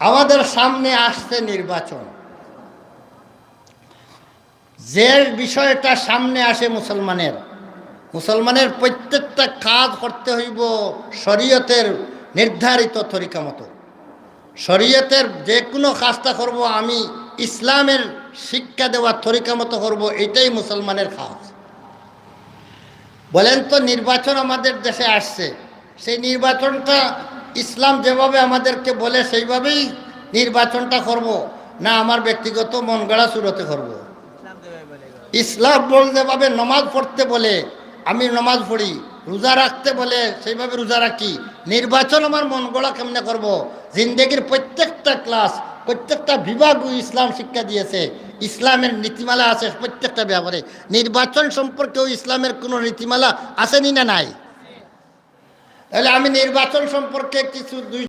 আমাদের সামনে আসছে নির্বাচন। যে বিষয়টা সামনে আসে মুসলমানের প্রত্যেকটা কাজ করতে হইব শরীয়তের নির্ধারিত তরিকা মতো। শরীয়তের যে কোনো কাজটা করব আমি ইসলামের শিক্ষা দেওয়ার তরিকা মতো করবো, এটাই মুসলমানের কাজ। বলেন তো, নির্বাচন আমাদের দেশে আসছে, সেই নির্বাচনটা ইসলাম যেভাবে আমাদেরকে বলে সেইভাবেই নির্বাচনটা করব, না আমার ব্যক্তিগত মন গড়া সুরতে করব? ইসলাম যেভাবে নমাজ পড়তে বলে আমি নমাজ পড়ি, রোজা রাখতে বলে সেইভাবে রোজা রাখি। নির্বাচন আমার মন গড়া কেমনে করব? জিন্দেগির প্রত্যেকটা ক্লাস, প্রত্যেকটা বিভাগ ইসলাম শিক্ষা দিয়েছে, ইসলামের নীতিমালা আছে প্রত্যেকটা ব্যাপারে। নির্বাচন সম্পর্কেও ইসলামের কোনো নীতিমালা আসেনি না নাই? তাহলে আমি নির্বাচন সম্পর্কে কিছু দুই